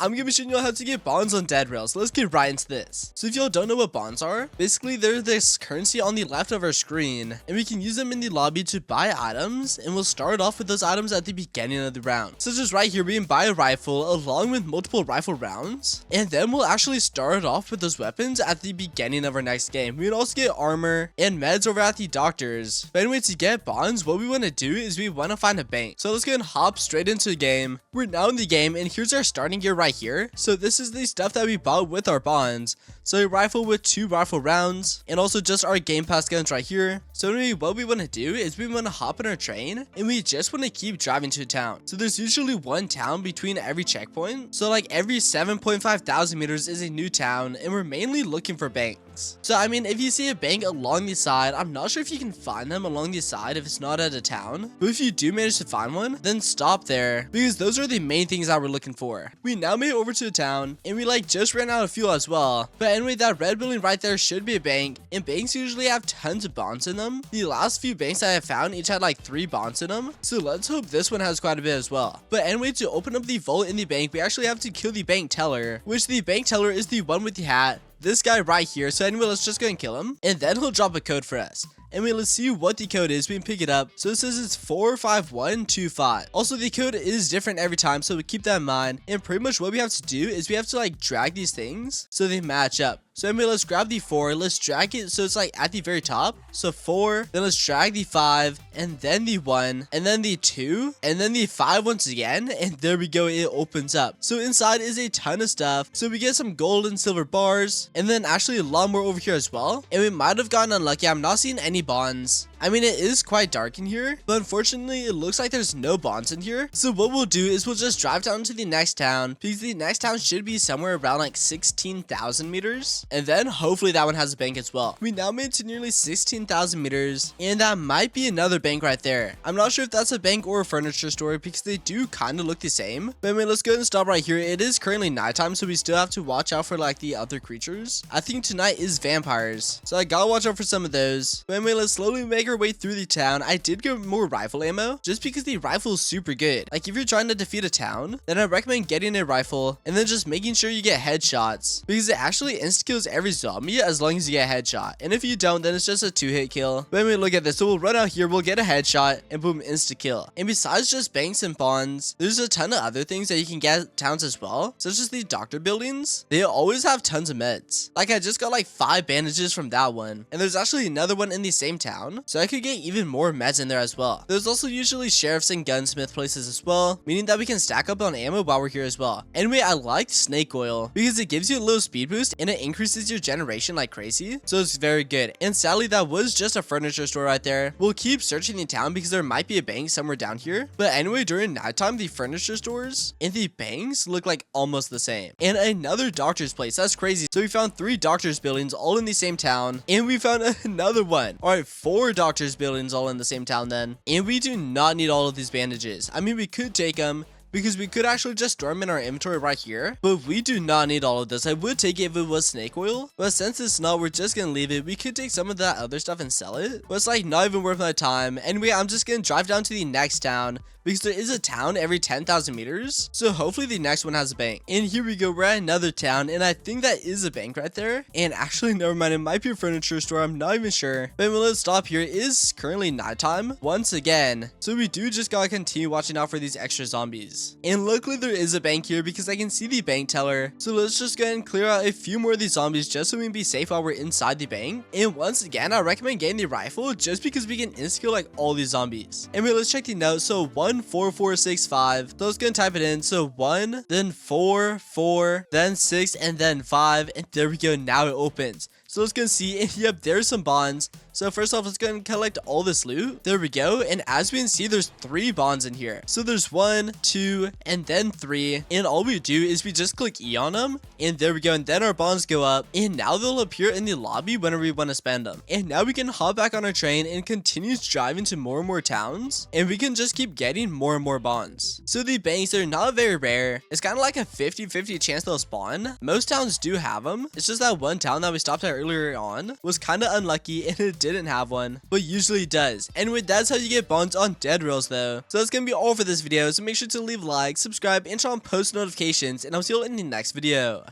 I'm gonna be showing you how to get bonds on dead rails. So let's get right into this. So if y'all don't know what bonds are, basically they're this currency on the left of our screen, and we can use them in the lobby to buy items, and we'll start off with those items at the beginning of the round. So just right here, we can buy a rifle along with multiple rifle rounds, and then we'll actually start off with those weapons at the beginning of our next game. We can also get armor and meds over at the doctors. But anyway, to get bonds, what we want to do is we want to find a bank. So let's go and hop straight into the game. We're now in the game, and here's our starting gear right here. So this is the stuff that we bought with our bonds. So a rifle with 2 rifle rounds, and also just our game pass guns right here. So anyway, what we want to do is we want to hop in our train, and we just want to keep driving to a town. So there's usually one town between every checkpoint. So like every 7.5 thousand meters is a new town, and we're mainly looking for banks. So I mean, if you see a bank along the side, I'm not sure if you can find them along the side if it's not at a town. But if you do manage to find one, then stop there, because those are the main things that we're looking for. We now made it over to the town, and we like just ran out of fuel as well. But anyway, that red building right there should be a bank, and banks usually have tons of bonds in them. The last few banks I have found each had like 3 bonds in them, so let's hope this one has quite a bit as well. But anyway, to open up the vault in the bank, we actually have to kill the bank teller, which the bank teller is the one with the hat, this guy right here. So anyway, let's just go and kill him, and then he'll drop a code for us. Anyway, let's see what the code is. We can pick it up. So it says it's 45125. Also, the code is different every time, so we keep that in mind. And pretty much what we have to do is we have to like drag these things so they match up. So anyway, let's grab the 4, let's drag it so it's like at the very top. So 4, then let's drag the 5, and then the 1, and then the 2, and then the 5 once again, and there we go, it opens up. So inside is a ton of stuff. So we get some gold and silver bars, and then actually a lot more over here as well. And we might have gotten unlucky. I'm not seeing any bonds. I mean, it is quite dark in here, but unfortunately it looks like there's no bonds in here. So what we'll do is we'll just drive down to the next town, because the next town should be somewhere around like 16,000 meters. And then hopefully that one has a bank as well. We now made it to nearly 16,000 meters, and that might be another bank right there. I'm not sure if that's a bank or a furniture store, because they do kind of look the same. But anyway, let's go ahead and stop right here. It is currently nighttime, so we still have to watch out for like the other creatures. I think tonight is vampires, so I gotta watch out for some of those. But anyway, let's slowly make our way through the town. I did get more rifle ammo just because the rifle is super good. Like if you're trying to defeat a town, then I recommend getting a rifle and then just making sure you get headshots, because it actually insta kills every zombie as long as you get a headshot. And if you don't, then it's just a 2-hit kill. But anyway, look at this. So we'll run out here, we'll get a headshot, and boom, insta kill. And besides just banks and bonds, there's a ton of other things that you can get at towns as well, such as the doctor buildings. They always have tons of meds. Like I just got like 5 bandages from that one, and there's actually another one in the same town, so I could get even more meds in there as well. There's also usually sheriffs and gunsmith places as well, meaning that we can stack up on ammo while we're here as well. Anyway, I like snake oil because it gives you a little speed boost and it increases your generation like crazy, so it's very good. And sadly, that was just a furniture store right there. We'll keep searching the town because there might be a bank somewhere down here. But anyway, during nighttime, the furniture stores and the banks look like almost the same. And another doctor's place, that's crazy. So we found 3 doctor's buildings all in the same town, and we found another one. All right, 4 doctor's buildings all in the same town then. And we do not need all of these bandages. I mean, we could take them, because we could actually just store them in our inventory right here, but we do not need all of this. I would take it if it was snake oil, but since it's not, we're just gonna leave it. We could take some of that other stuff and sell it, but it's like not even worth my time. Anyway, I'm just gonna drive down to the next town, because there is a town every 10,000 meters, so hopefully the next one has a bank. And here we go, we're at another town, and I think that is a bank right there. And actually, never mind, it might be a furniture store, I'm not even sure. But anyway, let's stop here. It is currently nighttime once again, so we do just gotta continue watching out for these extra zombies. And luckily there is a bank here, because I can see the bank teller. So let's just go ahead and clear out a few more of these zombies just so we can be safe while we're inside the bank. And once again, I recommend getting the rifle just because we can insta-kill like all these zombies. Anyway, let's check the notes. So 14465. So let's go and type it in. So 1, then 4, 4, then 6, and then 5. And there we go. Now it opens. So let's go and see, and yep, there's some bonds. So first off, let's go and collect all this loot. There we go. And as we can see, there's 3 bonds in here. So there's 1, 2, and then 3. And all we do is we just click E on them. And there we go. And then our bonds go up. And now they'll appear in the lobby whenever we want to spend them. And now we can hop back on our train and continue driving to more and more towns. And we can just keep getting more and more bonds. So the banks are not very rare. It's kind of like a 50-50 chance they'll spawn. Most towns do have them. It's just that one town that we stopped at earlier earlier on was kind of unlucky and it didn't have one, but usually does. Anyway, that's how you get bonds on dead rails though. So that's gonna be all for this video, so make sure to leave a like, subscribe, and turn on post notifications, and I'll see you all in the next video.